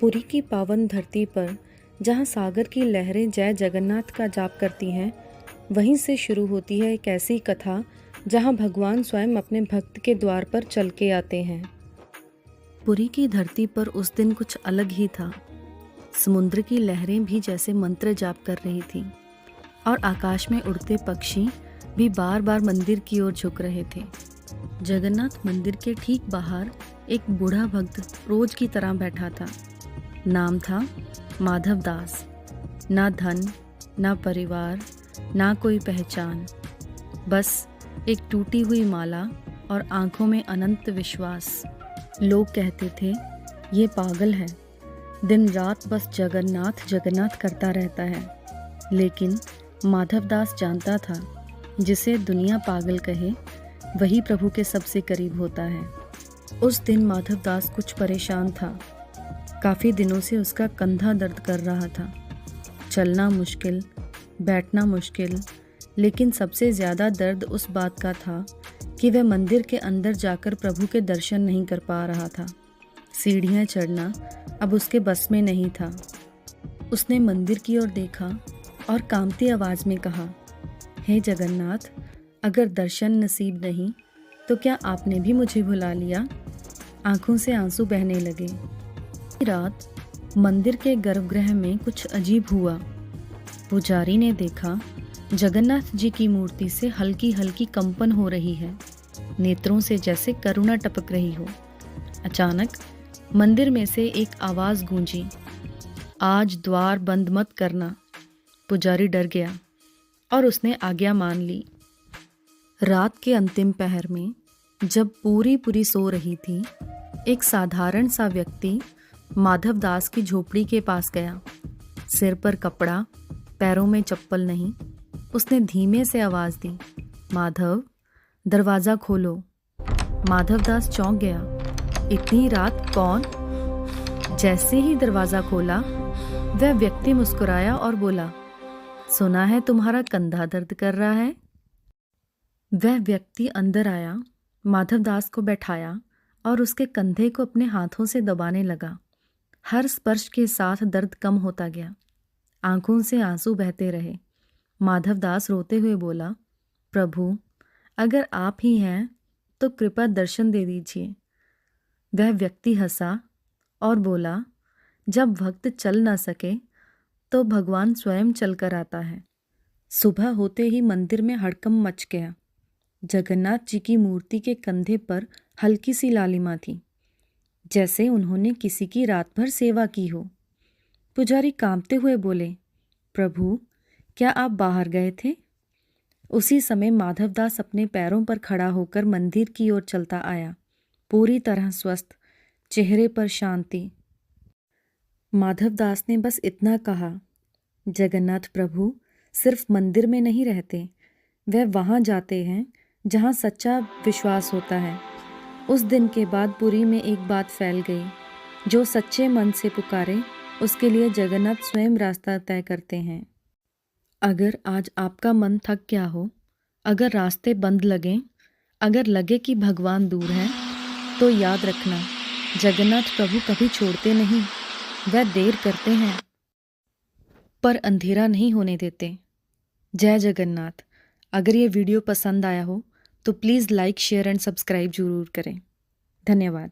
पुरी की पावन धरती पर जहाँ सागर की लहरें जय जगन्नाथ का जाप करती हैं, वहीं से शुरू होती है एक ऐसी कथा जहाँ भगवान स्वयं अपने भक्त के द्वार पर चल के आते हैं। पुरी की धरती पर उस दिन कुछ अलग ही था। समुद्र की लहरें भी जैसे मंत्र जाप कर रही थीं और आकाश में उड़ते पक्षी भी बार बार मंदिर की ओर झुक रहे थे। जगन्नाथ मंदिर के ठीक बाहर एक बूढ़ा भक्त रोज की तरह बैठा था। नाम था माधव दास। ना धन, ना परिवार, ना कोई पहचान, बस एक टूटी हुई माला और आंखों में अनंत विश्वास। लोग कहते थे ये पागल है, दिन रात बस जगन्नाथ जगन्नाथ करता रहता है। लेकिन माधव दास जानता था, जिसे दुनिया पागल कहे वही प्रभु के सबसे करीब होता है। उस दिन माधव दास कुछ परेशान था। काफ़ी दिनों से उसका कंधा दर्द कर रहा था। चलना मुश्किल, बैठना मुश्किल, लेकिन सबसे ज़्यादा दर्द उस बात का था कि वह मंदिर के अंदर जाकर प्रभु के दर्शन नहीं कर पा रहा था। सीढ़ियाँ चढ़ना अब उसके बस में नहीं था। उसने मंदिर की ओर देखा और कांपती आवाज़ में कहा, हे जगन्नाथ, अगर दर्शन नसीब नहीं तो क्या आपने भी मुझे भुला लिया? आंखों से आंसू बहने लगे। रात मंदिर के गर्भगृह में कुछ अजीब हुआ। पुजारी ने देखा जगन्नाथ जी की मूर्ति से हल्की हल्की कंपन हो रही है, नेत्रों से जैसे करुणा टपक रही हो। अचानक मंदिर में से एक आवाज़ गूंजी, आज द्वार बंद मत करना। पुजारी डर गया और उसने आज्ञा मान ली। रात के अंतिम पहर में जब पूरी सो रही थी, एक साधारण सा व्यक्ति माधव दास की झोपड़ी के पास गया। सिर पर कपड़ा, पैरों में चप्पल नहीं। उसने धीमे से आवाज़ दी, माधव, दरवाज़ा खोलो। माधव दास चौंक गया। इतनी रात कौन? जैसे ही दरवाज़ा खोला, वह व्यक्ति मुस्कुराया और बोला, सुना है तुम्हारा कंधा दर्द कर रहा है। वह व्यक्ति अंदर आया, माधव दास को बैठाया और उसके कंधे को अपने हाथों से दबाने लगा। हर स्पर्श के साथ दर्द कम होता गया। आंखों से आंसू बहते रहे। माधव दास रोते हुए बोला, प्रभु, अगर आप ही हैं तो कृपा दर्शन दे दीजिए। वह व्यक्ति हंसा और बोला, जब भक्त चल ना सके तो भगवान स्वयं चल कर आता है। सुबह होते ही मंदिर में हड़कंप मच गया। जगन्नाथ जी की मूर्ति के कंधे पर हल्की सी लालिमा थी, जैसे उन्होंने किसी की रात भर सेवा की हो। पुजारी कांपते हुए बोले, प्रभु, क्या आप बाहर गए थे? उसी समय माधव दास अपने पैरों पर खड़ा होकर मंदिर की ओर चलता आया, पूरी तरह स्वस्थ, चेहरे पर शांति। माधव दास ने बस इतना कहा, जगन्नाथ प्रभु सिर्फ मंदिर में नहीं रहते, वह वहाँ जाते हैं जहाँ सच्चा विश्वास होता है। उस दिन के बाद पुरी में एक बात फैल गई, जो सच्चे मन से पुकारे उसके लिए जगन्नाथ स्वयं रास्ता तय करते हैं। अगर आज आपका मन थक गया हो, अगर रास्ते बंद लगें, अगर लगे कि भगवान दूर है, तो याद रखना, जगन्नाथ प्रभु कभी छोड़ते नहीं। वह देर करते हैं पर अंधेरा नहीं होने देते। जय जगन्नाथ। अगर ये वीडियो पसंद आया हो तो please like, share and subscribe जरूर करें। धन्यवाद।